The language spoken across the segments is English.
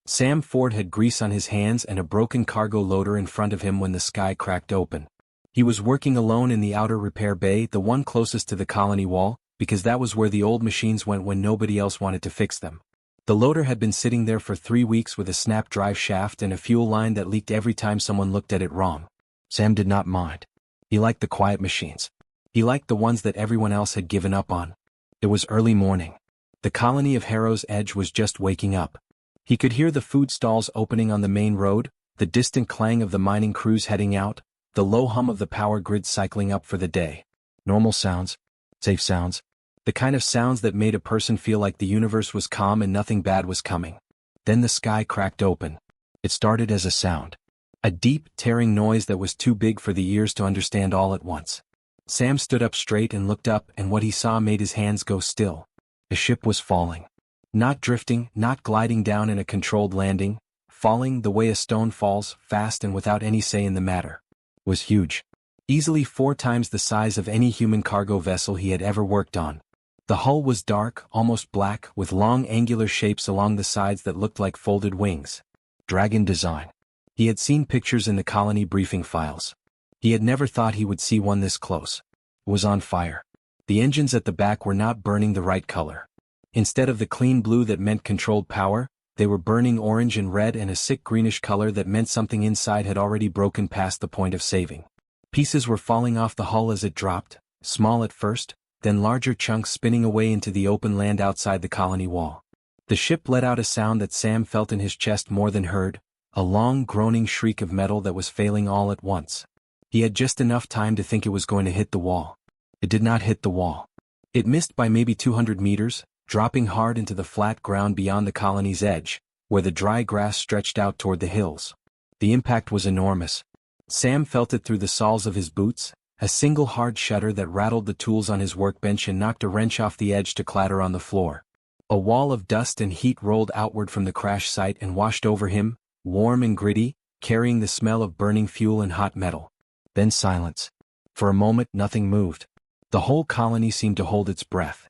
Sam Ford had grease on his hands and a broken cargo loader in front of him when the sky cracked open. He was working alone in the outer repair bay, the one closest to the colony wall, because that was where the old machines went when nobody else wanted to fix them. The loader had been sitting there for 3 weeks with a snap drive shaft and a fuel line that leaked every time someone looked at it wrong. Sam did not mind. He liked the quiet machines. He liked the ones that everyone else had given up on. It was early morning. The colony of Harrow's Edge was just waking up. He could hear the food stalls opening on the main road, the distant clang of the mining crews heading out, the low hum of the power grid cycling up for the day. Normal sounds. Safe sounds. The kind of sounds that made a person feel like the universe was calm and nothing bad was coming. Then the sky cracked open. It started as a sound. A deep, tearing noise that was too big for the ears to understand all at once. Sam stood up straight and looked up, and what he saw made his hands go still. The ship was falling. Not drifting, not gliding down in a controlled landing, falling the way a stone falls, fast and without any say in the matter. It was huge. Easily 4 times the size of any human cargo vessel he had ever worked on. The hull was dark, almost black, with long angular shapes along the sides that looked like folded wings. Dragon design. He had seen pictures in the colony briefing files. He had never thought he would see one this close. It was on fire. The engines at the back were not burning the right color. Instead of the clean blue that meant controlled power, they were burning orange and red and a sick greenish color that meant something inside had already broken past the point of saving. Pieces were falling off the hull as it dropped, small at first, then larger chunks spinning away into the open land outside the colony wall. The ship let out a sound that Sam felt in his chest more than heard, a long groaning shriek of metal that was failing all at once. He had just enough time to think it was going to hit the wall. It did not hit the wall. It missed by maybe 200 meters, dropping hard into the flat ground beyond the colony's edge, where the dry grass stretched out toward the hills. The impact was enormous. Sam felt it through the soles of his boots, a single hard shudder that rattled the tools on his workbench and knocked a wrench off the edge to clatter on the floor. A wall of dust and heat rolled outward from the crash site and washed over him, warm and gritty, carrying the smell of burning fuel and hot metal. Then silence. For a moment nothing moved. The whole colony seemed to hold its breath.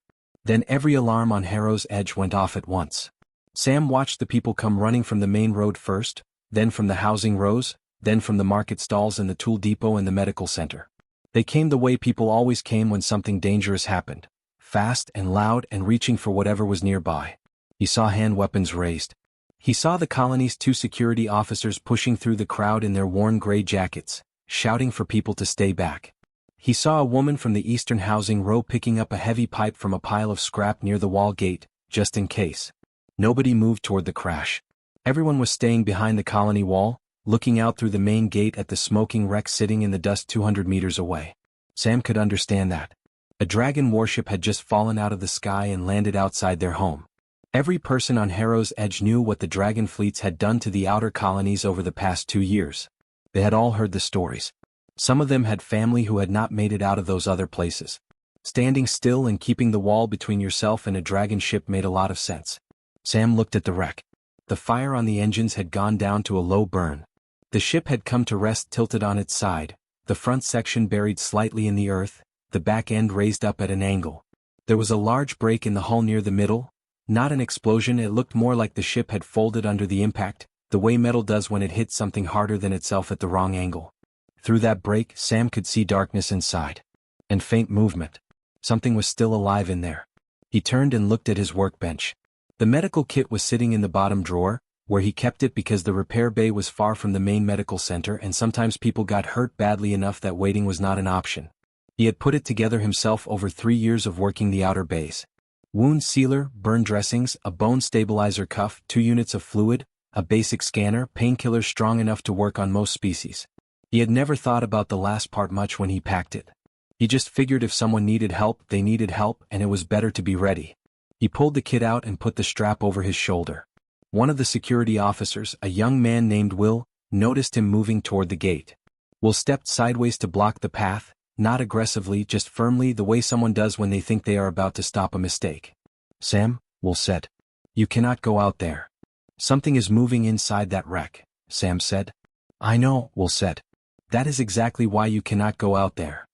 Then every alarm on Harrow's Edge went off at once. Sam watched the people come running from the main road first, then from the housing rows, then from the market stalls and the tool depot and the medical center. They came the way people always came when something dangerous happened, fast and loud and reaching for whatever was nearby. He saw hand weapons raised. He saw the colony's 2 security officers pushing through the crowd in their worn gray jackets, shouting for people to stay back. He saw a woman from the eastern housing row picking up a heavy pipe from a pile of scrap near the wall gate, just in case. Nobody moved toward the crash. Everyone was staying behind the colony wall, looking out through the main gate at the smoking wreck sitting in the dust 200 meters away. Sam could understand that. A dragon warship had just fallen out of the sky and landed outside their home. Every person on Harrow's Edge knew what the dragon fleets had done to the outer colonies over the past 2 years. They had all heard the stories. Some of them had family who had not made it out of those other places. Standing still and keeping the wall between yourself and a dragon ship made a lot of sense. Sam looked at the wreck. The fire on the engines had gone down to a low burn. The ship had come to rest tilted on its side, the front section buried slightly in the earth, the back end raised up at an angle. There was a large break in the hull near the middle. Not an explosion, it looked more like the ship had folded under the impact, the way metal does when it hits something harder than itself at the wrong angle. Through that break, Sam could see darkness inside. And faint movement. Something was still alive in there. He turned and looked at his workbench. The medical kit was sitting in the bottom drawer, where he kept it because the repair bay was far from the main medical center and sometimes people got hurt badly enough that waiting was not an option. He had put it together himself over 3 years of working the outer bays. Wound sealer, burn dressings, a bone stabilizer cuff, 2 units of fluid, a basic scanner, painkillers strong enough to work on most species. He had never thought about the last part much when he packed it. He just figured if someone needed help, they needed help, and it was better to be ready. He pulled the kit out and put the strap over his shoulder. One of the security officers, a young man named Will, noticed him moving toward the gate. Will stepped sideways to block the path, not aggressively, just firmly, the way someone does when they think they are about to stop a mistake. "Sam," Will said. "You cannot go out there. Something is moving inside that wreck," Sam said. "I know," Will said. "That is exactly why you cannot go out there."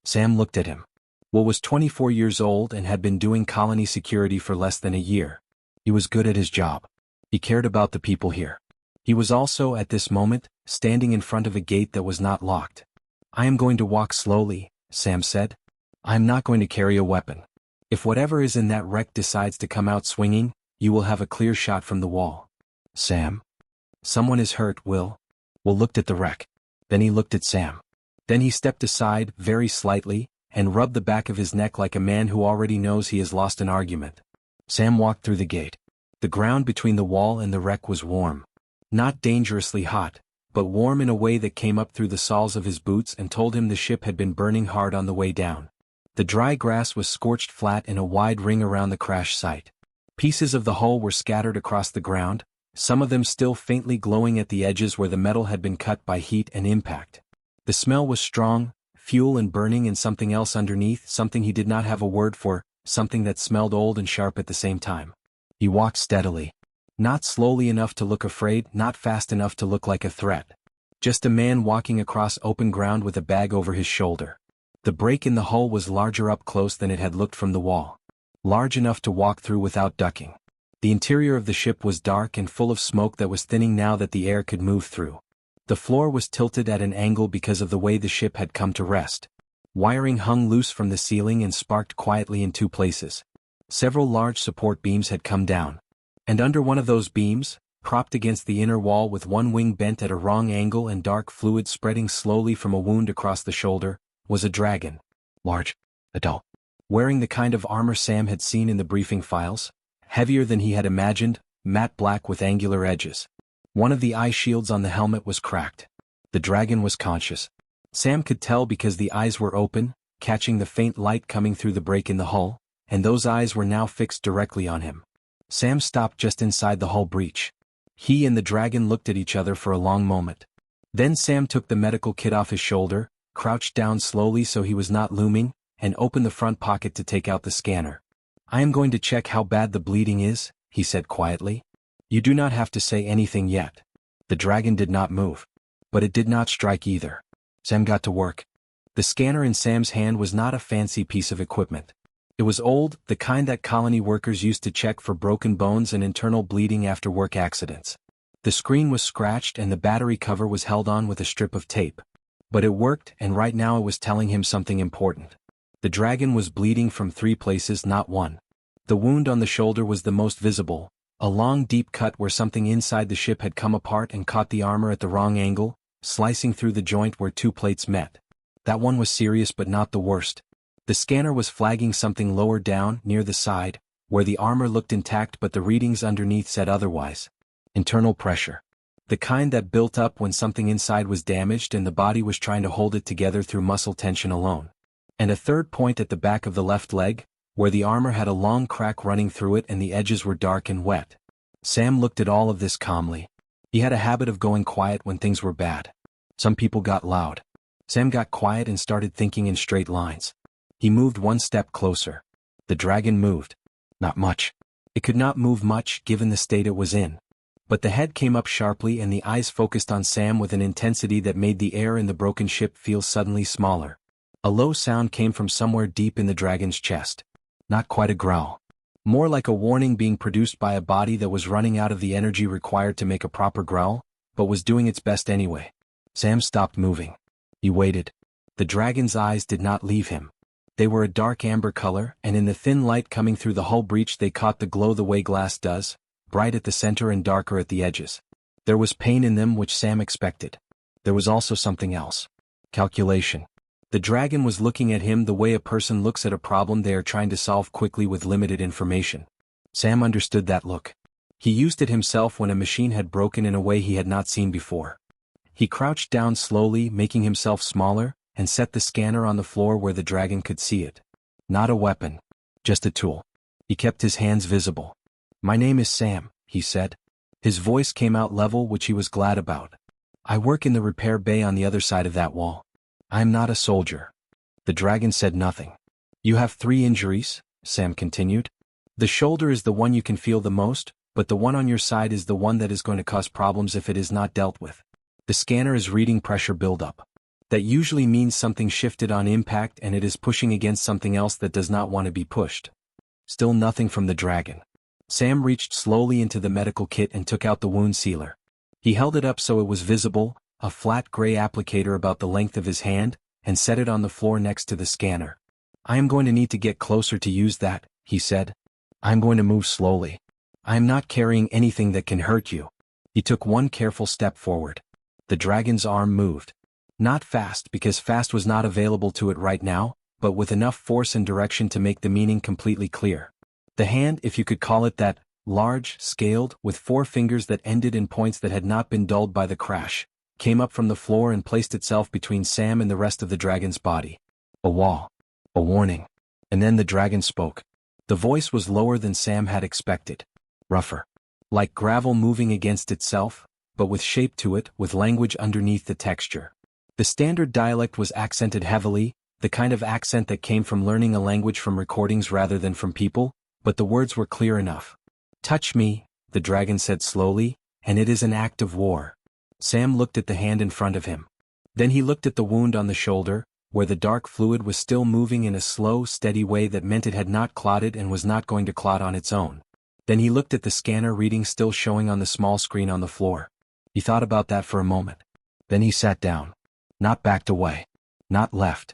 Sam looked at him. Will was 24 years old and had been doing colony security for less than a year. He was good at his job. He cared about the people here. He was also, at this moment, standing in front of a gate that was not locked. I am going to walk slowly, Sam said. I am not going to carry a weapon. If whatever is in that wreck decides to come out swinging, you will have a clear shot from the wall. Sam? Someone is hurt, Will. Will looked at the wreck. Then he looked at Sam. Then he stepped aside, very slightly, and rubbed the back of his neck like a man who already knows he has lost an argument. Sam walked through the gate. The ground between the wall and the wreck was warm. Not dangerously hot, but warm in a way that came up through the soles of his boots and told him the ship had been burning hard on the way down. The dry grass was scorched flat in a wide ring around the crash site. Pieces of the hull were scattered across the ground, some of them still faintly glowing at the edges where the metal had been cut by heat and impact. The smell was strong, fuel and burning, and something else underneath, something he did not have a word for, something that smelled old and sharp at the same time. He walked steadily. Not slowly enough to look afraid, not fast enough to look like a threat. Just a man walking across open ground with a bag over his shoulder. The break in the hull was larger up close than it had looked from the wall. Large enough to walk through without ducking. The interior of the ship was dark and full of smoke that was thinning now that the air could move through. The floor was tilted at an angle because of the way the ship had come to rest. Wiring hung loose from the ceiling and sparked quietly in two places. Several large support beams had come down. And under one of those beams, propped against the inner wall with one wing bent at a wrong angle and dark fluid spreading slowly from a wound across the shoulder, was a dragon. Large. Adult. Wearing the kind of armor Sam had seen in the briefing files. Heavier than he had imagined, matte black with angular edges. One of the eye shields on the helmet was cracked. The dragon was conscious. Sam could tell because the eyes were open, catching the faint light coming through the break in the hull, and those eyes were now fixed directly on him. Sam stopped just inside the hull breach. He and the dragon looked at each other for a long moment. Then Sam took the medical kit off his shoulder, crouched down slowly so he was not looming, and opened the front pocket to take out the scanner. I am going to check how bad the bleeding is, he said quietly. You do not have to say anything yet. The dragon did not move. But it did not strike either. Sam got to work. The scanner in Sam's hand was not a fancy piece of equipment. It was old, the kind that colony workers used to check for broken bones and internal bleeding after work accidents. The screen was scratched and the battery cover was held on with a strip of tape. But it worked, and right now it was telling him something important. The dragon was bleeding from 3 places, not one. The wound on the shoulder was the most visible, a long deep cut where something inside the ship had come apart and caught the armor at the wrong angle, slicing through the joint where 2 plates met. That one was serious but not the worst. The scanner was flagging something lower down, near the side, where the armor looked intact but the readings underneath said otherwise. Internal pressure. The kind that built up when something inside was damaged and the body was trying to hold it together through muscle tension alone. And a third point at the back of the left leg, where the armor had a long crack running through it and the edges were dark and wet. Sam looked at all of this calmly. He had a habit of going quiet when things were bad. Some people got loud. Sam got quiet and started thinking in straight lines. He moved 1 step closer. The dragon moved. Not much. It could not move much given the state it was in. But the head came up sharply and the eyes focused on Sam with an intensity that made the air in the broken ship feel suddenly smaller. A low sound came from somewhere deep in the dragon's chest. Not quite a growl. More like a warning being produced by a body that was running out of the energy required to make a proper growl, but was doing its best anyway. Sam stopped moving. He waited. The dragon's eyes did not leave him. They were a dark amber color, and in the thin light coming through the hull breach they caught the glow the way glass does, bright at the center and darker at the edges. There was pain in them which Sam expected. There was also something else. Calculation. The dragon was looking at him the way a person looks at a problem they are trying to solve quickly with limited information. Sam understood that look. He used it himself when a machine had broken in a way he had not seen before. He crouched down slowly, making himself smaller, and set the scanner on the floor where the dragon could see it. Not a weapon. Just a tool. He kept his hands visible. My name is Sam, he said. His voice came out level, which he was glad about. I work in the repair bay on the other side of that wall. I am not a soldier. The dragon said nothing. You have 3 injuries, Sam continued. The shoulder is the one you can feel the most, but the one on your side is the one that is going to cause problems if it is not dealt with. The scanner is reading pressure buildup. That usually means something shifted on impact and it is pushing against something else that does not want to be pushed. Still nothing from the dragon. Sam reached slowly into the medical kit and took out the wound sealer. He held it up so it was visible, a flat gray applicator about the length of his hand, and set it on the floor next to the scanner. I am going to need to get closer to use that, he said. I am going to move slowly. I am not carrying anything that can hurt you. He took one careful step forward. The dragon's arm moved. Not fast because fast was not available to it right now, but with enough force and direction to make the meaning completely clear. The hand, if you could call it that, large, scaled, with 4 fingers that ended in points that had not been dulled by the crash, came up from the floor and placed itself between Sam and the rest of the dragon's body. A wall. A warning. And then the dragon spoke. The voice was lower than Sam had expected. Rougher. Like gravel moving against itself, but with shape to it, with language underneath the texture. The standard dialect was accented heavily, the kind of accent that came from learning a language from recordings rather than from people, but the words were clear enough. Touch me, the dragon said slowly, and it is an act of war. Sam looked at the hand in front of him. Then he looked at the wound on the shoulder, where the dark fluid was still moving in a slow, steady way that meant it had not clotted and was not going to clot on its own. Then he looked at the scanner reading still showing on the small screen on the floor. He thought about that for a moment. Then he sat down. Not backed away. Not left.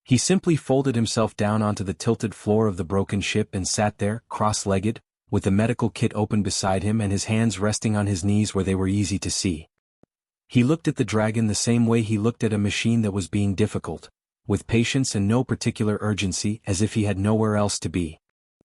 He simply folded himself down onto the tilted floor of the broken ship and sat there, cross-legged, with the medical kit open beside him and his hands resting on his knees where they were easy to see. He looked at the dragon the same way he looked at a machine that was being difficult, with patience and no particular urgency, as if he had nowhere else to be.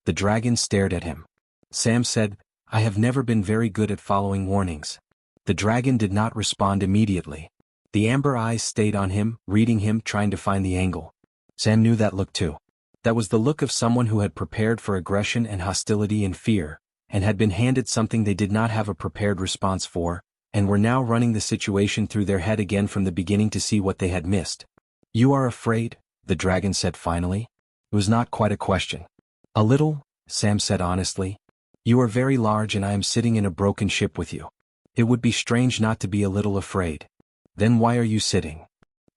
The dragon stared at him. Sam said, I have never been very good at following warnings. The dragon did not respond immediately. The amber eyes stayed on him, reading him, trying to find the angle. Sam knew that look too. That was the look of someone who had prepared for aggression and hostility and fear, and had been handed something they did not have a prepared response for, and were now running the situation through their head again from the beginning to see what they had missed. You are afraid? The dragon said finally. It was not quite a question. A little, Sam said honestly. You are very large and I am sitting in a broken ship with you. It would be strange not to be a little afraid. Then why are you sitting?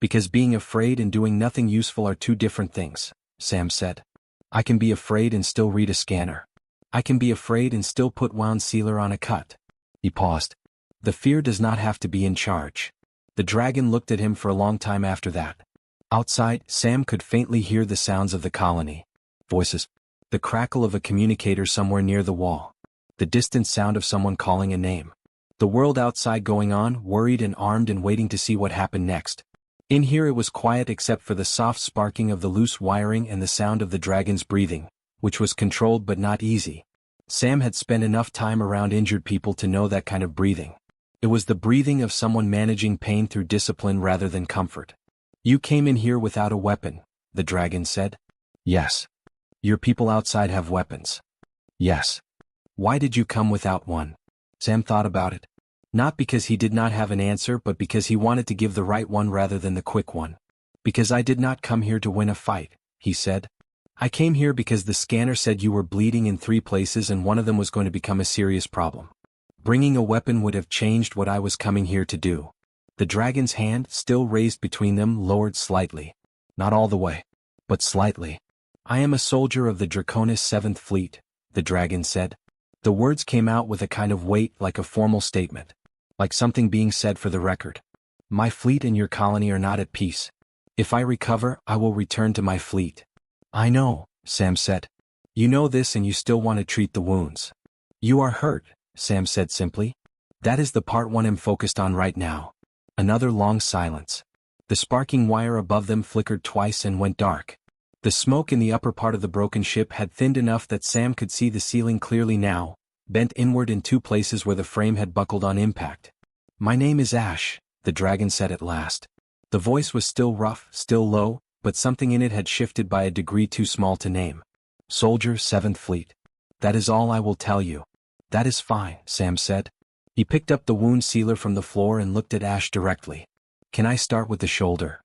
Because being afraid and doing nothing useful are 2 different things, Sam said. I can be afraid and still read a scanner. I can be afraid and still put wound sealer on a cut. He paused. The fear does not have to be in charge. The dragon looked at him for a long time after that. Outside, Sam could faintly hear the sounds of the colony. Voices. The crackle of a communicator somewhere near the wall. The distant sound of someone calling a name. The world outside going on, worried and armed and waiting to see what happened next. In here it was quiet except for the soft sparking of the loose wiring and the sound of the dragon's breathing, which was controlled but not easy. Sam had spent enough time around injured people to know that kind of breathing. It was the breathing of someone managing pain through discipline rather than comfort. You came in here without a weapon, the dragon said. Yes. Your people outside have weapons. Yes. Why did you come without one? Sam thought about it. Not because he did not have an answer but because he wanted to give the right one rather than the quick one. Because I did not come here to win a fight, he said. I came here because the scanner said you were bleeding in 3 places and one of them was going to become a serious problem. Bringing a weapon would have changed what I was coming here to do. The dragon's hand, still raised between them, lowered slightly. Not all the way. But slightly. I am a soldier of the Draconis 7th Fleet, the dragon said. The words came out with a kind of weight like a formal statement. Like something being said for the record. My fleet and your colony are not at peace. If I recover, I will return to my fleet. I know, Sam said. You know this and you still want to treat the wounds. You are hurt, Sam said simply. That is the part one am focused on right now. Another long silence. The sparking wire above them flickered twice and went dark. The smoke in the upper part of the broken ship had thinned enough that Sam could see the ceiling clearly now, bent inward in 2 places where the frame had buckled on impact. My name is Ash, the dragon said at last. The voice was still rough, still low, but something in it had shifted by a degree too small to name. Soldier 7th Fleet. That is all I will tell you. That is fine, Sam said. He picked up the wound sealer from the floor and looked at Ash directly. Can I start with the shoulder?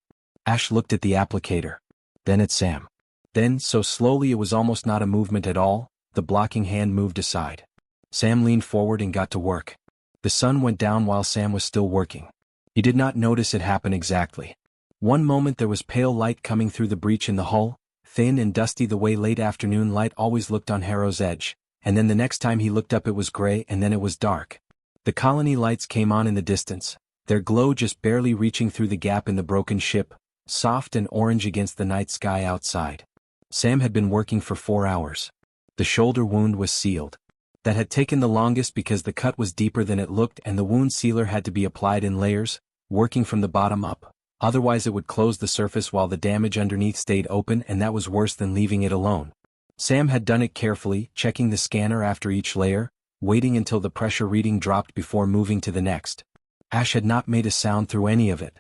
Ash looked at the applicator. Then at Sam. Then, so slowly it was almost not a movement at all, the blocking hand moved aside. Sam leaned forward and got to work. The sun went down while Sam was still working. He did not notice it happen exactly. One moment there was pale light coming through the breach in the hull, thin and dusty the way late afternoon light always looked on Harrow's Edge, and then the next time he looked up it was gray and then it was dark. The colony lights came on in the distance, their glow just barely reaching through the gap in the broken ship, soft and orange against the night sky outside. Sam had been working for 4 hours. The shoulder wound was sealed. That had taken the longest because the cut was deeper than it looked and the wound sealer had to be applied in layers, working from the bottom up. Otherwise it would close the surface while the damage underneath stayed open, and that was worse than leaving it alone. Sam had done it carefully, checking the scanner after each layer, waiting until the pressure reading dropped before moving to the next. Ash had not made a sound through any of it.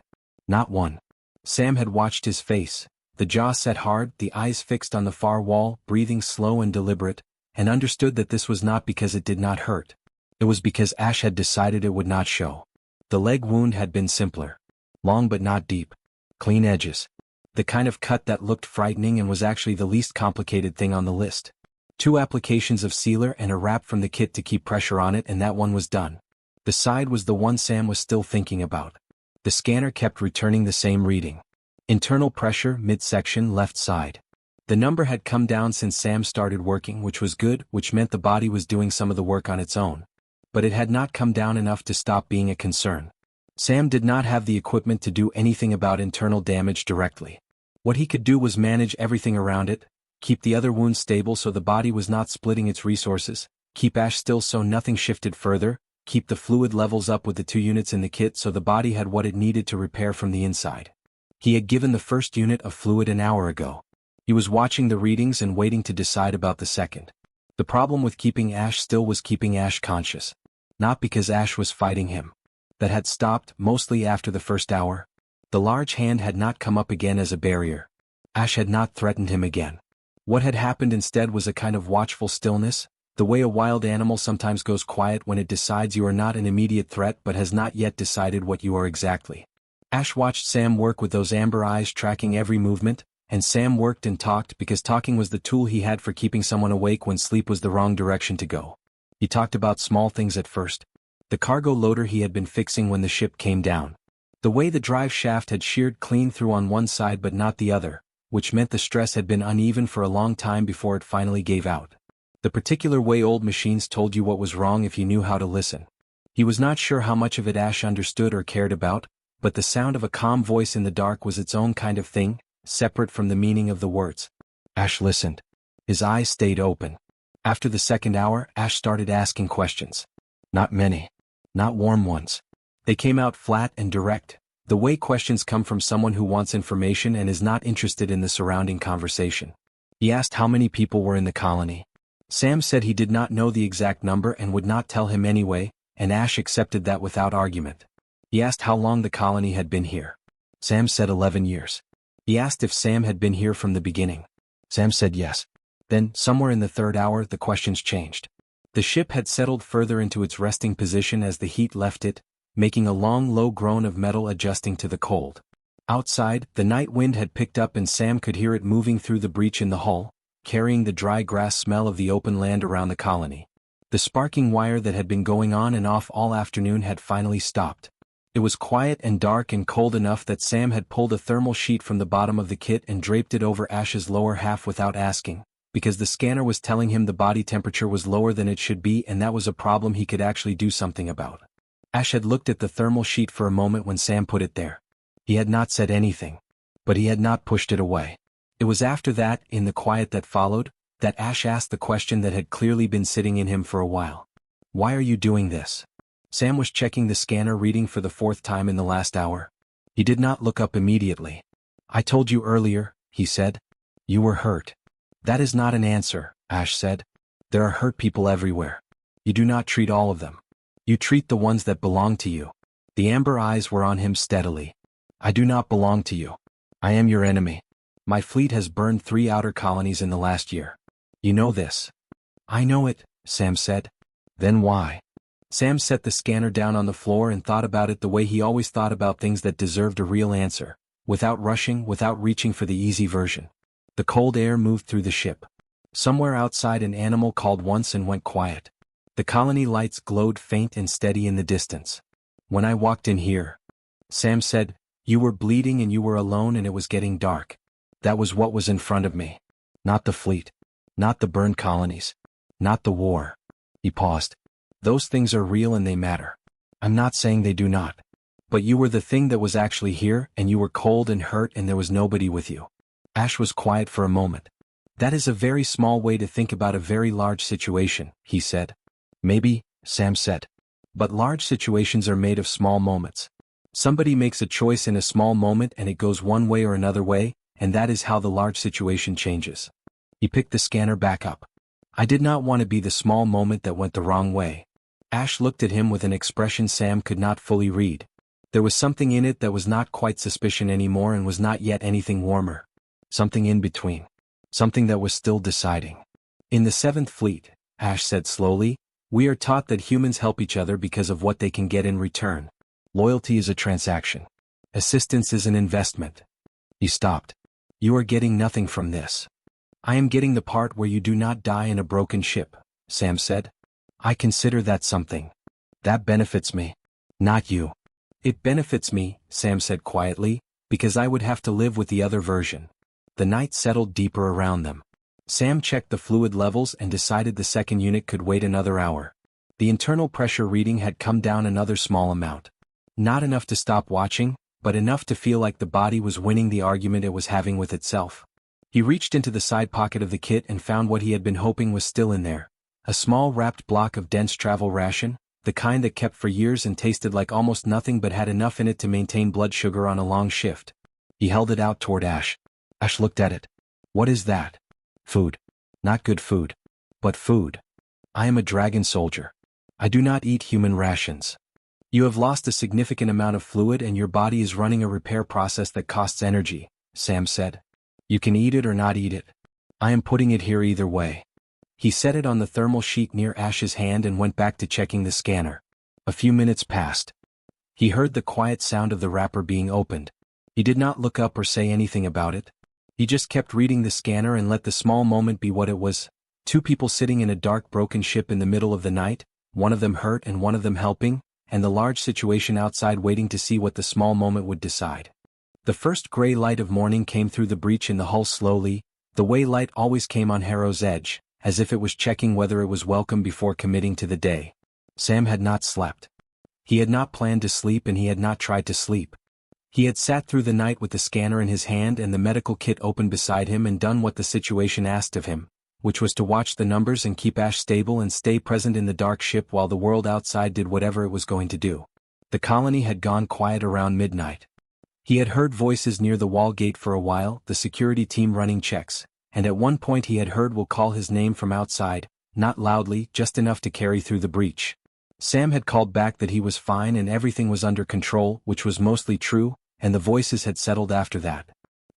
Not one. Sam had watched his face, the jaw set hard, the eyes fixed on the far wall, breathing slow and deliberate, and understood that this was not because it did not hurt. It was because Ash had decided it would not show. The leg wound had been simpler. Long but not deep. Clean edges. The kind of cut that looked frightening and was actually the least complicated thing on the list. 2 applications of sealer and a wrap from the kit to keep pressure on it, and that one was done. The side was the one Sam was still thinking about. The scanner kept returning the same reading. Internal pressure, midsection, left side. The number had come down since Sam started working, which was good, which meant the body was doing some of the work on its own. But it had not come down enough to stop being a concern. Sam did not have the equipment to do anything about internal damage directly. What he could do was manage everything around it, keep the other wounds stable so the body was not splitting its resources, keep Ash still so nothing shifted further, keep the fluid levels up with the 2 units in the kit so the body had what it needed to repair from the inside. He had given the first unit of fluid an hour ago. He was watching the readings and waiting to decide about the second. The problem with keeping Ash still was keeping Ash conscious. Not because Ash was fighting him. That had stopped, mostly after the first hour. The large hand had not come up again as a barrier. Ash had not threatened him again. What had happened instead was a kind of watchful stillness, the way a wild animal sometimes goes quiet when it decides you are not an immediate threat but has not yet decided what you are exactly. Ash watched Sam work with those amber eyes tracking every movement, and Sam worked and talked because talking was the tool he had for keeping someone awake when sleep was the wrong direction to go. He talked about small things at first. The cargo loader he had been fixing when the ship came down. The way the drive shaft had sheared clean through on one side but not the other, which meant the stress had been uneven for a long time before it finally gave out. The particular way old machines told you what was wrong if you knew how to listen. He was not sure how much of it Ash understood or cared about, but the sound of a calm voice in the dark was its own kind of thing, separate from the meaning of the words. Ash listened. His eyes stayed open. After the second hour, Ash started asking questions. Not many. Not warm ones. They came out flat and direct, the way questions come from someone who wants information and is not interested in the surrounding conversation. He asked how many people were in the colony. Sam said he did not know the exact number and would not tell him anyway, and Ash accepted that without argument. He asked how long the colony had been here. Sam said 11 years. He asked if Sam had been here from the beginning. Sam said yes. Then, somewhere in the third hour, the questions changed. The ship had settled further into its resting position as the heat left it, making a long low groan of metal adjusting to the cold. Outside, the night wind had picked up and Sam could hear it moving through the breach in the hull, carrying the dry grass smell of the open land around the colony. The sparking wire that had been going on and off all afternoon had finally stopped. It was quiet and dark and cold enough that Sam had pulled a thermal sheet from the bottom of the kit and draped it over Ash's lower half without asking, because the scanner was telling him the body temperature was lower than it should be, and that was a problem he could actually do something about. Ash had looked at the thermal sheet for a moment when Sam put it there. He had not said anything. But he had not pushed it away. It was after that, in the quiet that followed, that Ash asked the question that had clearly been sitting in him for a while. Why are you doing this? Sam was checking the scanner reading for the 4th time in the last hour. He did not look up immediately. I told you earlier, he said. You were hurt. That is not an answer, Ash said. There are hurt people everywhere. You do not treat all of them. You treat the ones that belong to you. The amber eyes were on him steadily. I do not belong to you. I am your enemy. My fleet has burned 3 outer colonies in the last year. You know this. I know it, Sam said. Then why? Sam set the scanner down on the floor and thought about it the way he always thought about things that deserved a real answer, without rushing, without reaching for the easy version. The cold air moved through the ship. Somewhere outside an animal called once and went quiet. The colony lights glowed faint and steady in the distance. When I walked in here, Sam said, you were bleeding and you were alone and it was getting dark. That was what was in front of me. Not the fleet. Not the burned colonies. Not the war. He paused. Those things are real and they matter. I'm not saying they do not. But you were the thing that was actually here, and you were cold and hurt and there was nobody with you. Ash was quiet for a moment. That is a very small way to think about a very large situation, he said. Maybe, Sam said. But large situations are made of small moments. Somebody makes a choice in a small moment and it goes one way or another way, and that is how the large situation changes. He picked the scanner back up. I did not want to be the small moment that went the wrong way. Ash looked at him with an expression Sam could not fully read. There was something in it that was not quite suspicion anymore and was not yet anything warmer. Something in between. Something that was still deciding. In the 7th Fleet, Ash said slowly, we are taught that humans help each other because of what they can get in return. Loyalty is a transaction. Assistance is an investment. He stopped. You are getting nothing from this. I am getting the part where you do not die in a broken ship, Sam said. I consider that something. That benefits me. Not you. It benefits me, Sam said quietly, because I would have to live with the other version. The night settled deeper around them. Sam checked the fluid levels and decided the second unit could wait another hour. The internal pressure reading had come down another small amount. Not enough to stop watching, but enough to feel like the body was winning the argument it was having with itself. He reached into the side pocket of the kit and found what he had been hoping was still in there. A small wrapped block of dense travel ration, the kind that kept for years and tasted like almost nothing but had enough in it to maintain blood sugar on a long shift. He held it out toward Ash. Ash looked at it. What is that? Food. Not good food. But food. I am a dragon soldier. I do not eat human rations. You have lost a significant amount of fluid and your body is running a repair process that costs energy, Sam said. You can eat it or not eat it. I am putting it here either way. He set it on the thermal sheet near Ash's hand and went back to checking the scanner. A few minutes passed. He heard the quiet sound of the wrapper being opened. He did not look up or say anything about it. He just kept reading the scanner and let the small moment be what it was. 2 people sitting in a dark broken ship in the middle of the night, one of them hurt and one of them helping, and the large situation outside waiting to see what the small moment would decide. The first gray light of morning came through the breach in the hull slowly, the way light always came on Harrow's edge, as if it was checking whether it was welcome before committing to the day. Sam had not slept. He had not planned to sleep and he had not tried to sleep. He had sat through the night with the scanner in his hand and the medical kit open beside him and done what the situation asked of him, which was to watch the numbers and keep Ash stable and stay present in the dark ship while the world outside did whatever it was going to do. The colony had gone quiet around midnight. He had heard voices near the wall gate for a while, the security team running checks, and at one point he had heard Will call his name from outside, not loudly, just enough to carry through the breach. Sam had called back that he was fine and everything was under control, which was mostly true, and the voices had settled after that.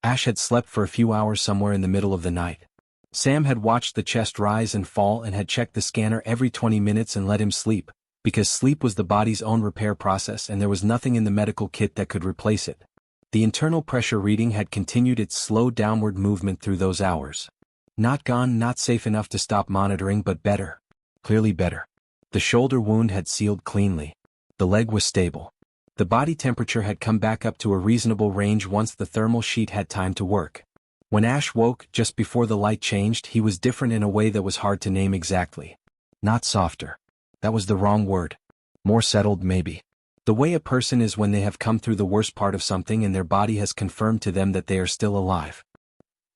Ash had slept for a few hours somewhere in the middle of the night. Sam had watched the chest rise and fall and had checked the scanner every 20 minutes and let him sleep, because sleep was the body's own repair process and there was nothing in the medical kit that could replace it. The internal pressure reading had continued its slow downward movement through those hours. Not gone, not safe enough to stop monitoring, but better. Clearly better. The shoulder wound had sealed cleanly. The leg was stable. The body temperature had come back up to a reasonable range once the thermal sheet had time to work. When Ash woke, just before the light changed, he was different in a way that was hard to name exactly. Not softer. That was the wrong word. More settled, maybe. The way a person is when they have come through the worst part of something and their body has confirmed to them that they are still alive.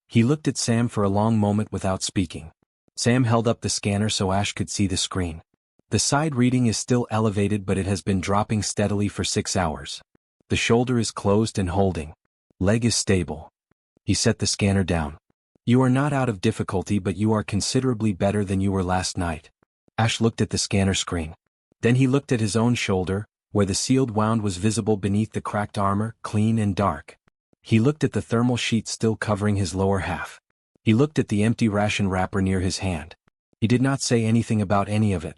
He looked at Sam for a long moment without speaking. Sam held up the scanner so Ash could see the screen. The side reading is still elevated, but it has been dropping steadily for 6 hours. The shoulder is closed and holding. Leg is stable. He set the scanner down. You are not out of difficulty, but you are considerably better than you were last night. Ash looked at the scanner screen. Then he looked at his own shoulder, where the sealed wound was visible beneath the cracked armor, clean and dark. He looked at the thermal sheet still covering his lower half. He looked at the empty ration wrapper near his hand. He did not say anything about any of it.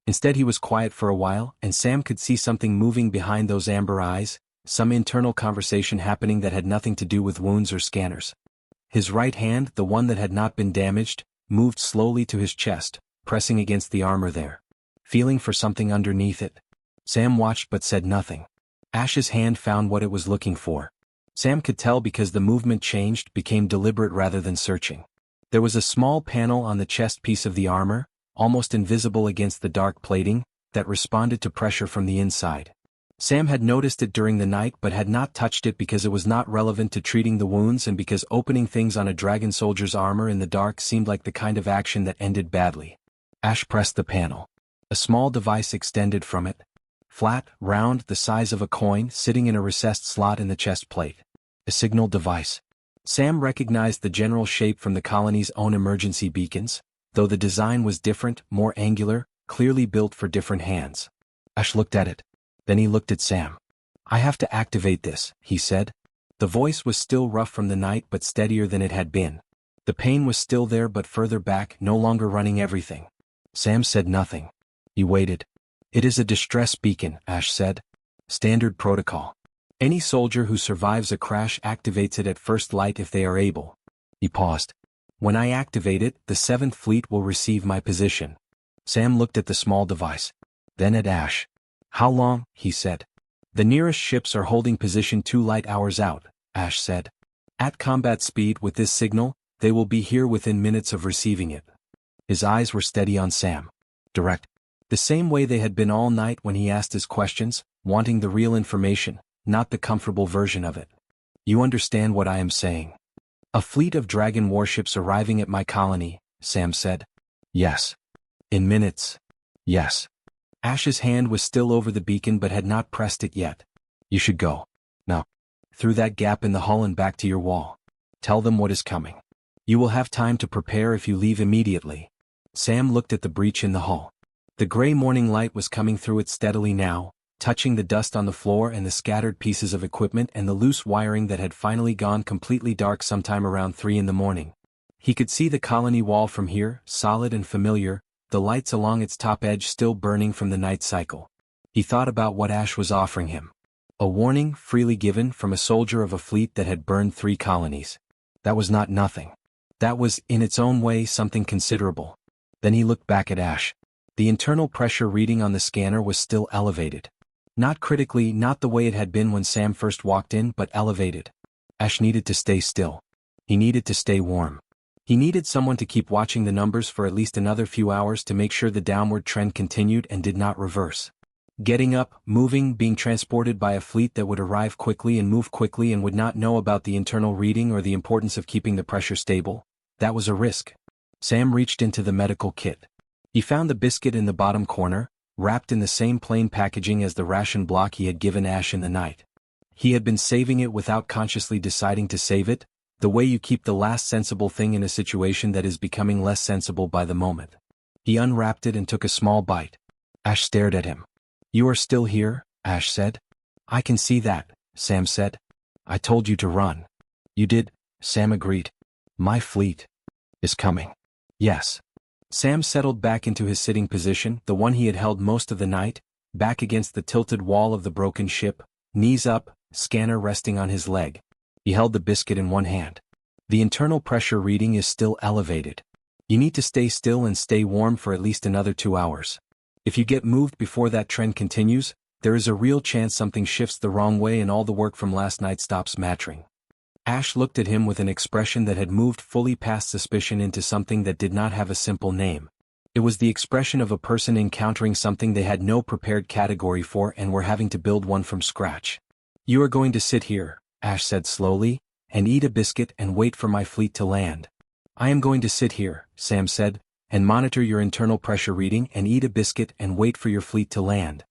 Instead he was quiet for a while, and Sam could see something moving behind those amber eyes, some internal conversation happening that had nothing to do with wounds or scanners. His right hand, the one that had not been damaged, moved slowly to his chest, pressing against the armor there. Feeling for something underneath it. Sam watched but said nothing. Ash's hand found what it was looking for. Sam could tell because the movement changed, became deliberate rather than searching. There was a small panel on the chest piece of the armor, almost invisible against the dark plating, that responded to pressure from the inside. Sam had noticed it during the night but had not touched it because it was not relevant to treating the wounds and because opening things on a dragon soldier's armor in the dark seemed like the kind of action that ended badly. Ash pressed the panel. A small device extended from it. Flat, round, the size of a coin, sitting in a recessed slot in the chest plate. A signal device. Sam recognized the general shape from the colony's own emergency beacons, though the design was different, more angular, clearly built for different hands. Ash looked at it. Then he looked at Sam. "I have to activate this," he said. The voice was still rough from the night but steadier than it had been. The pain was still there but further back, no longer running everything. Sam said nothing. He waited. "It is a distress beacon," Ash said. "Standard protocol. Any soldier who survives a crash activates it at first light if they are able." He paused. "When I activate it, the 7th Fleet will receive my position." Sam looked at the small device. Then at Ash. "How long?" he said. "The nearest ships are holding position 2 light hours out," Ash said. "At combat speed with this signal, they will be here within minutes of receiving it." His eyes were steady on Sam. Direct. The same way they had been all night when he asked his questions, wanting the real information, not the comfortable version of it. "You understand what I am saying?" "A fleet of dragon warships arriving at my colony," Sam said. "Yes." "In minutes?" "Yes." Ash's hand was still over the beacon but had not pressed it yet. "You should go. Now. Through that gap in the hull and back to your wall. Tell them what is coming. You will have time to prepare if you leave immediately." Sam looked at the breach in the hull. The gray morning light was coming through it steadily now, touching the dust on the floor and the scattered pieces of equipment and the loose wiring that had finally gone completely dark sometime around 3 in the morning. He could see the colony wall from here, solid and familiar, the lights along its top edge still burning from the night cycle. He thought about what Ash was offering him. A warning, freely given, from a soldier of a fleet that had burned 3 colonies. That was not nothing. That was, in its own way, something considerable. Then he looked back at Ash. The internal pressure reading on the scanner was still elevated. Not critically, not the way it had been when Sam first walked in, but elevated. Ash needed to stay still. He needed to stay warm. He needed someone to keep watching the numbers for at least another few hours to make sure the downward trend continued and did not reverse. Getting up, moving, being transported by a fleet that would arrive quickly and move quickly and would not know about the internal reading or the importance of keeping the pressure stable, that was a risk. Sam reached into the medical kit. He found the biscuit in the bottom corner, wrapped in the same plain packaging as the ration block he had given Ash in the night. He had been saving it without consciously deciding to save it, the way you keep the last sensible thing in a situation that is becoming less sensible by the moment. He unwrapped it and took a small bite. Ash stared at him. "You are still here," Ash said. "I can see that," Sam said. "I told you to run." "You did," Sam agreed. "My fleet is coming." "Yes." Sam settled back into his sitting position, the one he had held most of the night, back against the tilted wall of the broken ship, knees up, scanner resting on his leg. He held the biscuit in one hand. "The internal pressure reading is still elevated. You need to stay still and stay warm for at least another 2 hours. If you get moved before that trend continues, there is a real chance something shifts the wrong way and all the work from last night stops mattering." Ash looked at him with an expression that had moved fully past suspicion into something that did not have a simple name. It was the expression of a person encountering something they had no prepared category for and were having to build one from scratch. "You are going to sit here," Ash said slowly, "and eat a biscuit and wait for my fleet to land." "I am going to sit here," Sam said, "and monitor your internal pressure reading and eat a biscuit and wait for your fleet to land.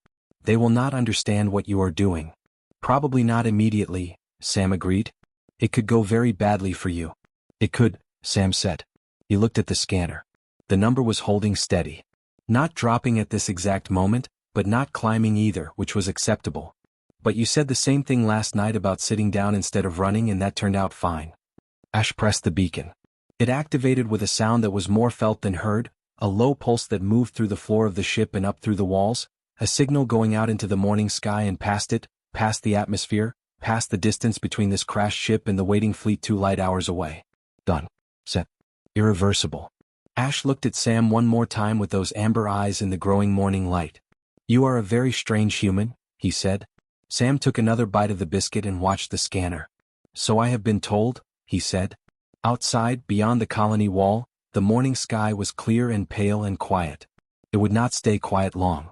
They will not understand what you are doing." "Probably not immediately," Sam agreed. "It could go very badly for you." "It could," Sam said. He looked at the scanner. The number was holding steady. Not dropping at this exact moment, but not climbing either, which was acceptable. "But you said the same thing last night about sitting down instead of running and that turned out fine." Ash pressed the beacon. It activated with a sound that was more felt than heard, a low pulse that moved through the floor of the ship and up through the walls, a signal going out into the morning sky and past it, past the atmosphere, past the distance between this crashed ship and the waiting fleet 2 light hours away. "Done. Set. Irreversible." Ash looked at Sam one more time with those amber eyes in the growing morning light. "You are a very strange human," he said. Sam took another bite of the biscuit and watched the scanner. "So I have been told," he said. Outside, beyond the colony wall, The morning sky was clear and pale and quiet. It would not stay quiet long.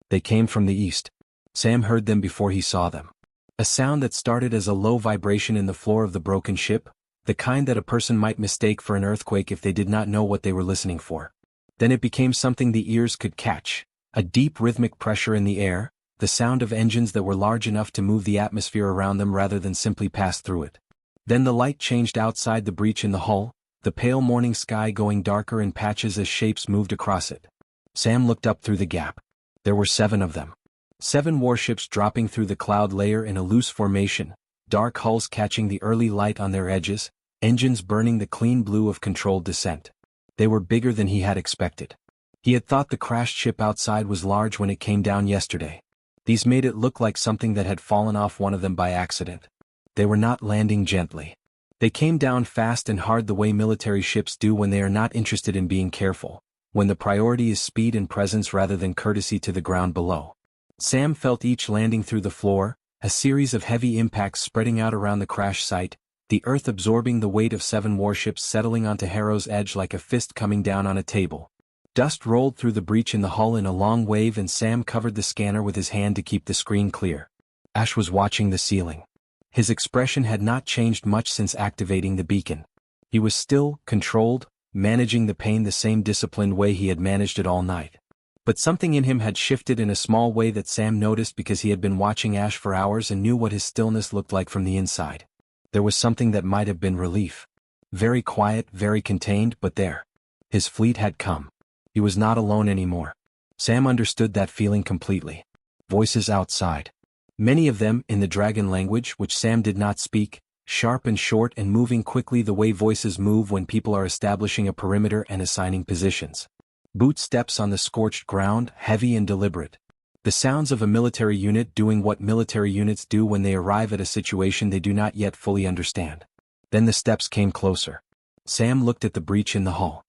They came from the east. Sam heard them before he saw them. A sound that started as a low vibration in the floor of the broken ship, the kind that a person might mistake for an earthquake if they did not know what they were listening for. Then it became something the ears could catch, a deep rhythmic pressure in the air, the sound of engines that were large enough to move the atmosphere around them rather than simply pass through it. Then the light changed outside the breach in the hull, the pale morning sky going darker in patches as shapes moved across it. Sam looked up through the gap. There were 7 of them. 7 warships dropping through the cloud layer in a loose formation, dark hulls catching the early light on their edges, engines burning the clean blue of controlled descent. They were bigger than he had expected. He had thought the crashed ship outside was large when it came down yesterday. These made it look like something that had fallen off one of them by accident. They were not landing gently. They came down fast and hard the way military ships do when they are not interested in being careful, when the priority is speed and presence rather than courtesy to the ground below. Sam felt each landing through the floor, a series of heavy impacts spreading out around the crash site, the earth absorbing the weight of 7 warships settling onto Harrow's edge like a fist coming down on a table. Dust rolled through the breach in the hull in a long wave and Sam covered the scanner with his hand to keep the screen clear. Ash was watching the ceiling. His expression had not changed much since activating the beacon. He was still, controlled, managing the pain the same disciplined way he had managed it all night. But something in him had shifted in a small way that Sam noticed because he had been watching Ash for hours and knew what his stillness looked like from the inside. There was something that might have been relief. Very quiet, very contained, but there. His fleet had come. He was not alone anymore. Sam understood that feeling completely. Voices outside. Many of them, in the dragon language, which Sam did not speak, sharp and short and moving quickly the way voices move when people are establishing a perimeter and assigning positions. Boot steps on the scorched ground, heavy and deliberate. The sounds of a military unit doing what military units do when they arrive at a situation they do not yet fully understand. Then the steps came closer. Sam looked at the breach in the hull.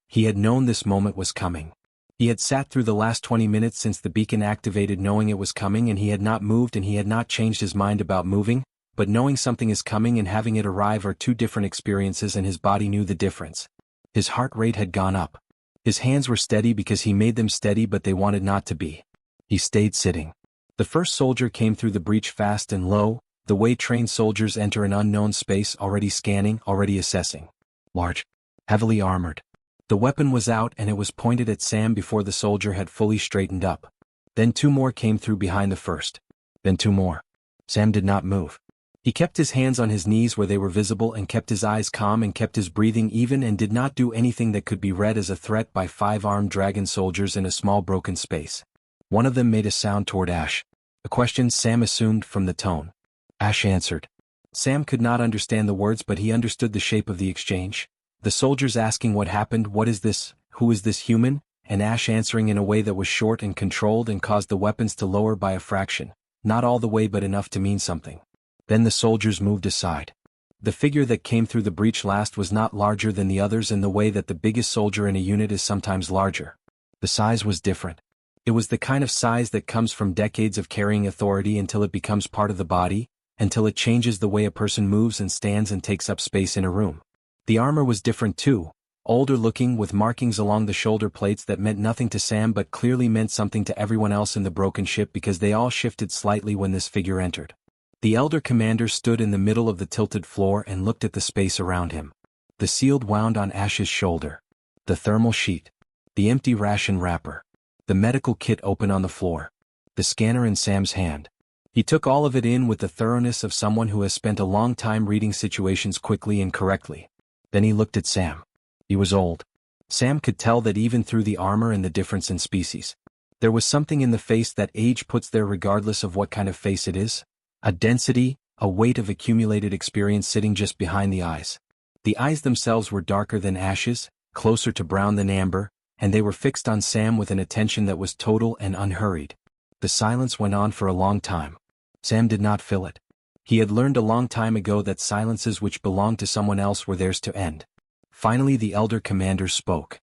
He had known this moment was coming. He had sat through the last 20 minutes since the beacon activated knowing it was coming and he had not moved and he had not changed his mind about moving, but knowing something is coming and having it arrive are 2 different experiences and his body knew the difference. His heart rate had gone up. His hands were steady because he made them steady but they wanted not to be. He stayed sitting. The first soldier came through the breach fast and low, the way trained soldiers enter an unknown space already scanning, already assessing. Large. Heavily armored. The weapon was out and it was pointed at Sam before the soldier had fully straightened up. Then 2 more came through behind the first. Then 2 more. Sam did not move. He kept his hands on his knees where they were visible and kept his eyes calm and kept his breathing even and did not do anything that could be read as a threat by 5 armed dragon soldiers in a small broken space. One of them made a sound toward Ash. A question Sam assumed from the tone. Ash answered. Sam could not understand the words but he understood the shape of the exchange. The soldiers asking what happened, what is this, who is this human, and Ash answering in a way that was short and controlled and caused the weapons to lower by a fraction, not all the way but enough to mean something. Then the soldiers moved aside. The figure that came through the breach last was not larger than the others in the way that the biggest soldier in a unit is sometimes larger. The size was different. It was the kind of size that comes from decades of carrying authority until it becomes part of the body, until it changes the way a person moves and stands and takes up space in a room. The armor was different too, older looking with markings along the shoulder plates that meant nothing to Sam but clearly meant something to everyone else in the broken ship because they all shifted slightly when this figure entered. The elder commander stood in the middle of the tilted floor and looked at the space around him. The shield wound on Ash's shoulder. The thermal sheet. The empty ration wrapper. The medical kit open on the floor. The scanner in Sam's hand. He took all of it in with the thoroughness of someone who has spent a long time reading situations quickly and correctly. Then he looked at Sam. He was old. Sam could tell that even through the armor and the difference in species. There was something in the face that age puts there regardless of what kind of face it is. A density, a weight of accumulated experience sitting just behind the eyes. The eyes themselves were darker than Ash's, closer to brown than amber, and they were fixed on Sam with an attention that was total and unhurried. The silence went on for a long time. Sam did not fill it. He had learned a long time ago that silences which belonged to someone else were theirs to end. Finally the elder commander spoke.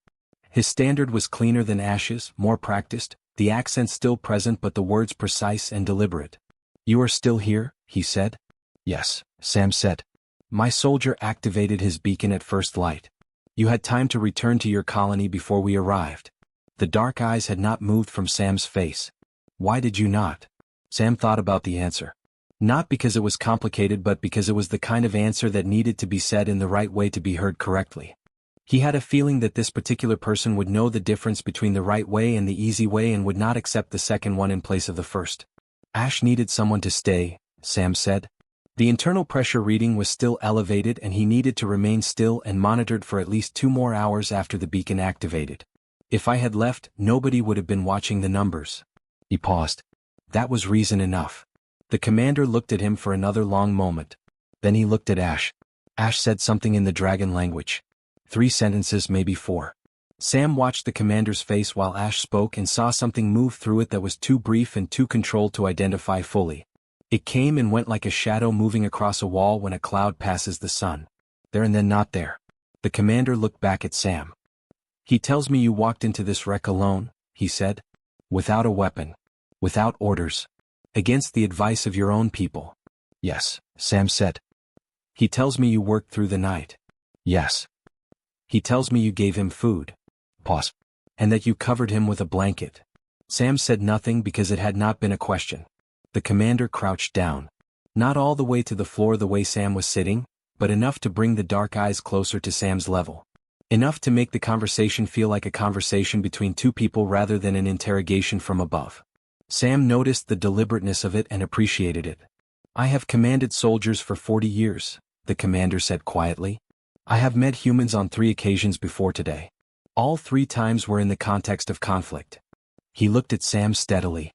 His standard was cleaner than Ash's, more practiced, the accent still present but the words precise and deliberate. "You are still here?" he said. "Yes," Sam said. "My soldier activated his beacon at first light. You had time to return to your colony before we arrived. The dark eyes had not moved from Sam's face. Why did you not? Sam thought about the answer. Not because it was complicated but because it was the kind of answer that needed to be said in the right way to be heard correctly. He had a feeling that this particular person would know the difference between the right way and the easy way and would not accept the second one in place of the first. Ash needed someone to stay, Sam said. The internal pressure reading was still elevated and he needed to remain still and monitored for at least 2 more hours after the beacon activated. If I had left, nobody would have been watching the numbers. He paused. That was reason enough. The commander looked at him for another long moment. Then he looked at Ash. Ash said something in the dragon language. 3 sentences, maybe 4. Sam watched the commander's face while Ash spoke and saw something move through it that was too brief and too controlled to identify fully. It came and went like a shadow moving across a wall when a cloud passes the sun. There and then not there. The commander looked back at Sam. He tells me you walked into this wreck alone, he said. Without a weapon. Without orders. Against the advice of your own people. Yes, Sam said. He tells me you worked through the night. Yes. He tells me you gave him food. Pause. And that you covered him with a blanket. Sam said nothing because it had not been a question. The commander crouched down. Not all the way to the floor the way Sam was sitting, but enough to bring the dark eyes closer to Sam's level. Enough to make the conversation feel like a conversation between 2 people rather than an interrogation from above. Sam noticed the deliberateness of it and appreciated it. I have commanded soldiers for 40 years, the commander said quietly. I have met humans on 3 occasions before today. All 3 times were in the context of conflict. He looked at Sam steadily.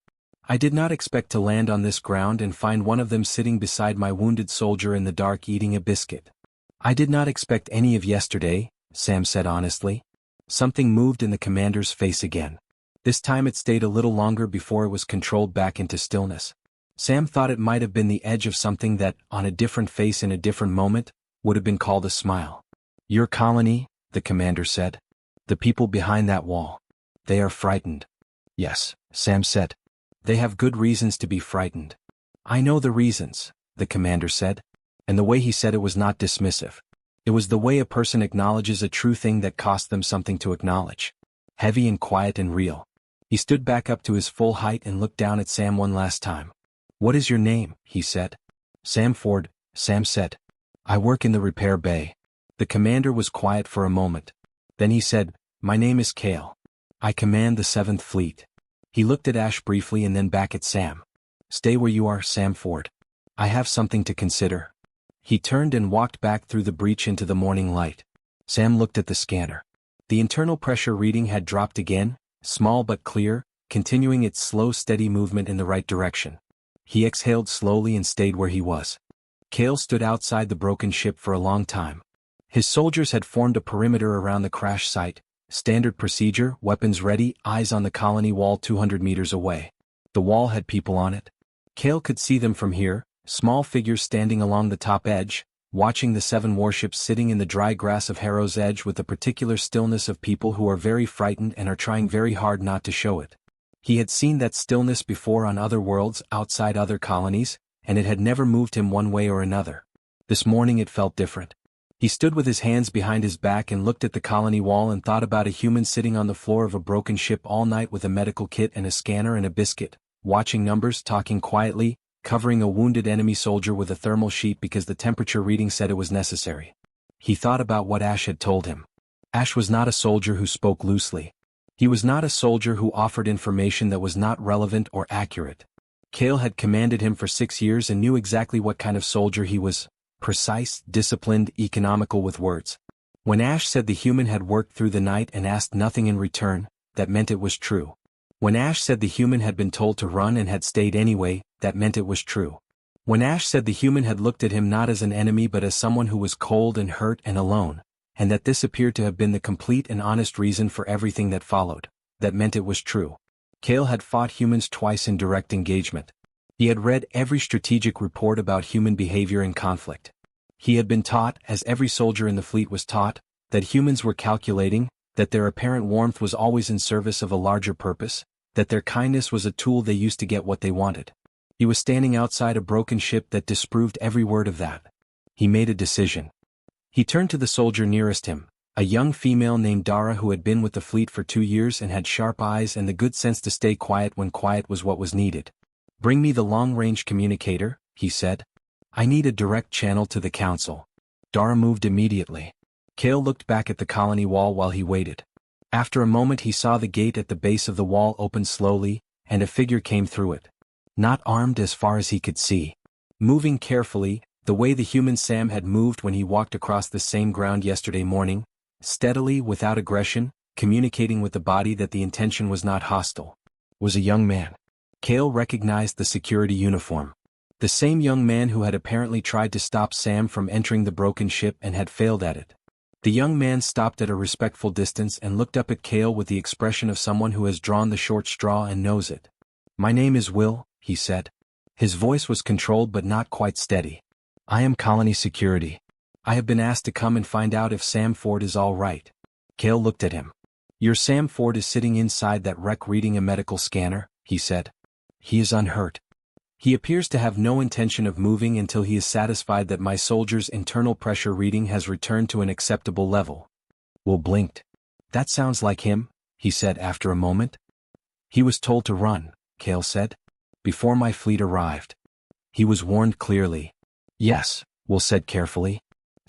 I did not expect to land on this ground and find one of them sitting beside my wounded soldier in the dark eating a biscuit. I did not expect any of yesterday, Sam said honestly. Something moved in the commander's face again. This time it stayed a little longer before it was controlled back into stillness. Sam thought it might have been the edge of something that, on a different face in a different moment, would have been called a smile. Your colony, the commander said. The people behind that wall. They are frightened. Yes, Sam said. They have good reasons to be frightened. I know the reasons, the commander said. And the way he said it was not dismissive. It was the way a person acknowledges a true thing that cost them something to acknowledge. Heavy and quiet and real. He stood back up to his full height and looked down at Sam one last time. What is your name? He said. Sam Ford, Sam said. I work in the repair bay. The commander was quiet for a moment. Then he said, my name is Kale. I command the 7th Fleet. He looked at Ash briefly and then back at Sam. Stay where you are, Sam Ford. I have something to consider. He turned and walked back through the breach into the morning light. Sam looked at the scanner. The internal pressure reading had dropped again, small but clear, continuing its slow steady movement in the right direction. He exhaled slowly and stayed where he was. Kale stood outside the broken ship for a long time. His soldiers had formed a perimeter around the crash site, standard procedure, weapons ready, eyes on the colony wall 200 meters away. The wall had people on it. Kale could see them from here, small figures standing along the top edge, watching the 7 warships sitting in the dry grass of Harrow's Edge with the particular stillness of people who are very frightened and are trying very hard not to show it. He had seen that stillness before on other worlds outside other colonies, and it had never moved him one way or another. This morning it felt different. He stood with his hands behind his back and looked at the colony wall and thought about a human sitting on the floor of a broken ship all night with a medical kit and a scanner and a biscuit, watching numbers, talking quietly, covering a wounded enemy soldier with a thermal sheet because the temperature reading said it was necessary. He thought about what Ash had told him. Ash was not a soldier who spoke loosely. He was not a soldier who offered information that was not relevant or accurate. Kale had commanded him for 6 years and knew exactly what kind of soldier he was. Precise, disciplined, economical with words. When Ash said the human had worked through the night and asked nothing in return, that meant it was true. When Ash said the human had been told to run and had stayed anyway, that meant it was true. When Ash said the human had looked at him not as an enemy but as someone who was cold and hurt and alone, and that this appeared to have been the complete and honest reason for everything that followed, that meant it was true. Kale had fought humans twice in direct engagement. He had read every strategic report about human behavior in conflict. He had been taught, as every soldier in the fleet was taught, that humans were calculating, that their apparent warmth was always in service of a larger purpose, that their kindness was a tool they used to get what they wanted. He was standing outside a broken ship that disproved every word of that. He made a decision. He turned to the soldier nearest him, A young female named Dara who had been with the fleet for 2 years and had sharp eyes and the good sense to stay quiet when quiet was what was needed. "Bring me the long-range communicator," he said. "I need a direct channel to the council." Dara moved immediately. Kale looked back at the colony wall while he waited. After a moment he saw the gate at the base of the wall open slowly, and a figure came through it. Not armed as far as he could see. Moving carefully, the way the human Sam had moved when he walked across the same ground yesterday morning, steadily, without aggression, communicating with the body that the intention was not hostile. Was a young man. Kale recognized the security uniform. The same young man who had apparently tried to stop Sam from entering the broken ship and had failed at it. The young man stopped at a respectful distance and looked up at Kale with the expression of someone who has drawn the short straw and knows it. "My name is Will," he said. His voice was controlled but not quite steady. "I am colony security. I have been asked to come and find out if Sam Ford is all right." Kale looked at him. "Your Sam Ford is sitting inside that wreck reading a medical scanner," he said. "He is unhurt. He appears to have no intention of moving until he is satisfied that my soldier's internal pressure reading has returned to an acceptable level." Will blinked. "That sounds like him," he said after a moment. "He was told to run," Kale said, "before my fleet arrived. He was warned clearly." "Yes," Will said carefully.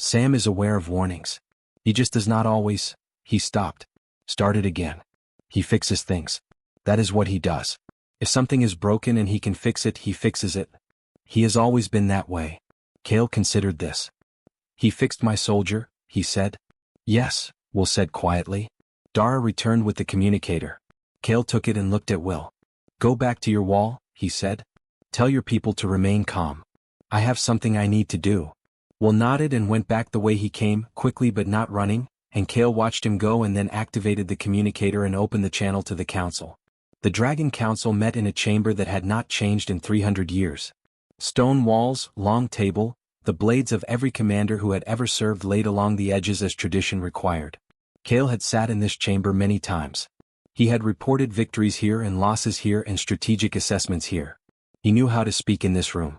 "Sam is aware of warnings. He just does not always—" He stopped. Started again. "He fixes things. That is what he does. If something is broken and he can fix it, he fixes it. He has always been that way." Kale considered this. "He fixed my soldier," he said. "Yes," Will said quietly. Dara returned with the communicator. Kale took it and looked at Will. "Go back to your wall," he said. "Tell your people to remain calm. I have something I need to do." Will nodded and went back the way he came, quickly but not running, and Kale watched him go and then activated the communicator and opened the channel to the council. The Dragon Council met in a chamber that had not changed in 300 years. Stone walls, long table, the blades of every commander who had ever served laid along the edges as tradition required. Kale had sat in this chamber many times. He had reported victories here and losses here and strategic assessments here. He knew how to speak in this room.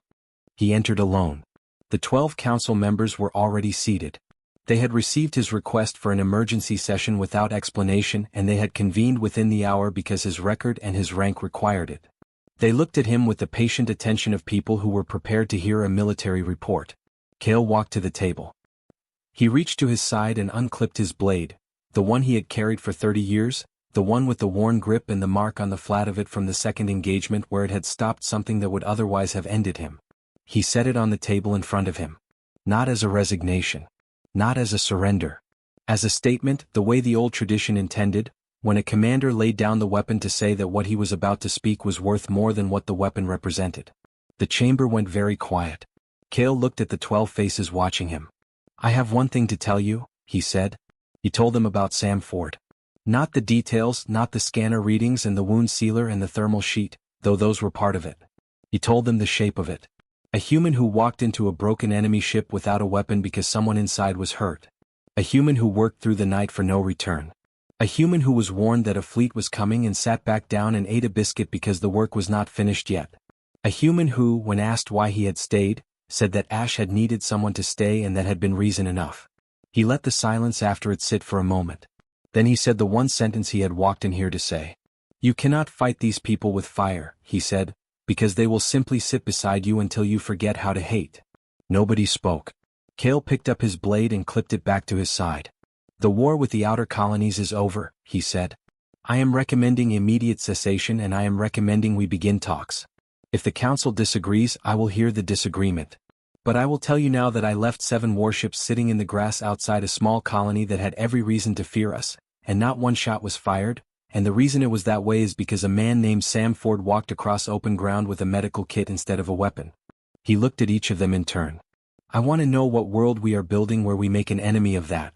He entered alone. The 12 council members were already seated. They had received his request for an emergency session without explanation, and they had convened within the hour because his record and his rank required it. They looked at him with the patient attention of people who were prepared to hear a military report. Kale walked to the table. He reached to his side and unclipped his blade, the one he had carried for 30 years, the one with the worn grip and the mark on the flat of it from the second engagement where it had stopped something that would otherwise have ended him. He set it on the table in front of him. Not as a resignation. Not as a surrender. As a statement, the way the old tradition intended, when a commander laid down the weapon to say that what he was about to speak was worth more than what the weapon represented. The chamber went very quiet. Kale looked at the 12 faces watching him. "I have one thing to tell you," he said. He told them about Sam Ford. Not the details, not the scanner readings and the wound sealer and the thermal sheet, though those were part of it. He told them the shape of it. A human who walked into a broken enemy ship without a weapon because someone inside was hurt. A human who worked through the night for no return. A human who was warned that a fleet was coming and sat back down and ate a biscuit because the work was not finished yet. A human who, when asked why he had stayed, said that Ash had needed someone to stay and that had been reason enough. He let the silence after it sit for a moment. Then he said the one sentence he had walked in here to say. "You cannot fight these people with fire," he said, "because they will simply sit beside you until you forget how to hate." Nobody spoke. Kale picked up his blade and clipped it back to his side. "The war with the outer colonies is over," he said. "I am recommending immediate cessation and I am recommending we begin talks. If the council disagrees, I will hear the disagreement. But I will tell you now that I left 7 warships sitting in the grass outside a small colony that had every reason to fear us, and not one shot was fired. And the reason it was that way is because a man named Sam Ford walked across open ground with a medical kit instead of a weapon." He looked at each of them in turn. "I want to know what world we are building where we make an enemy of that."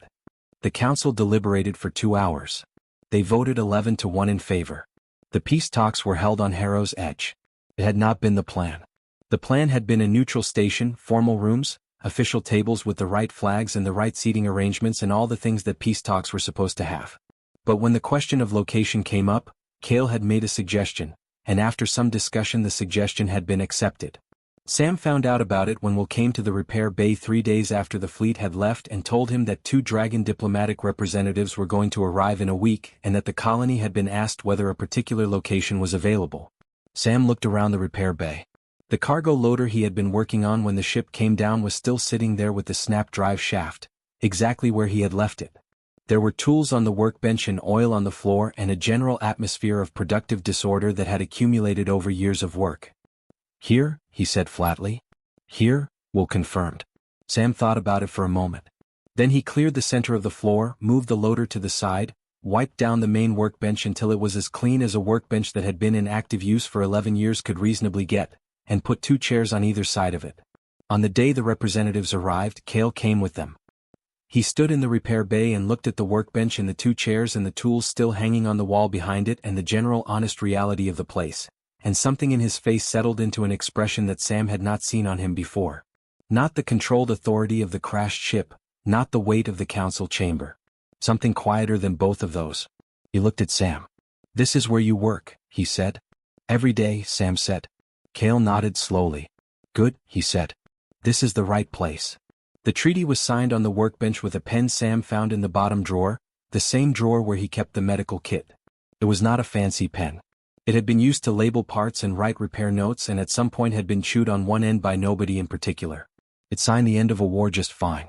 The council deliberated for 2 hours. They voted 11 to 1 in favor. The peace talks were held on Harrow's Edge. It had not been the plan. The plan had been a neutral station, formal rooms, official tables with the right flags and the right seating arrangements and all the things that peace talks were supposed to have. But when the question of location came up, Kale had made a suggestion, and after some discussion the suggestion had been accepted. Sam found out about it when Will came to the repair bay 3 days after the fleet had left and told him that 2 Dragon diplomatic representatives were going to arrive in a week and that the colony had been asked whether a particular location was available. Sam looked around the repair bay. The cargo loader he had been working on when the ship came down was still sitting there with the snap drive shaft, exactly where he had left it. There were tools on the workbench and oil on the floor and a general atmosphere of productive disorder that had accumulated over years of work. "Here," he said flatly. "Here," Will confirmed. Sam thought about it for a moment. Then he cleared the center of the floor, moved the loader to the side, wiped down the main workbench until it was as clean as a workbench that had been in active use for 11 years could reasonably get, and put 2 chairs on either side of it. On the day the representatives arrived, Cale came with them. He stood in the repair bay and looked at the workbench and the 2 chairs and the tools still hanging on the wall behind it and the general honest reality of the place, and something in his face settled into an expression that Sam had not seen on him before. Not the controlled authority of the crashed ship, not the weight of the council chamber. Something quieter than both of those. He looked at Sam. "This is where you work," he said. "Every day," Sam said. Cale nodded slowly. "Good," he said. "This is the right place." The treaty was signed on the workbench with a pen Sam found in the bottom drawer, the same drawer where he kept the medical kit. It was not a fancy pen. It had been used to label parts and write repair notes and at some point had been chewed on one end by nobody in particular. It signed the end of a war just fine.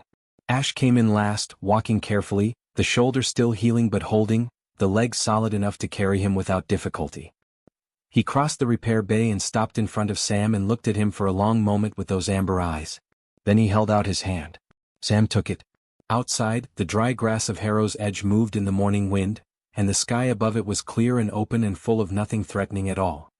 Ash came in last, walking carefully, the shoulder still healing but holding, the leg solid enough to carry him without difficulty. He crossed the repair bay and stopped in front of Sam and looked at him for a long moment with those amber eyes. Then he held out his hand. Sam took it. Outside, the dry grass of Harrow's Edge moved in the morning wind, and the sky above it was clear and open and full of nothing threatening at all.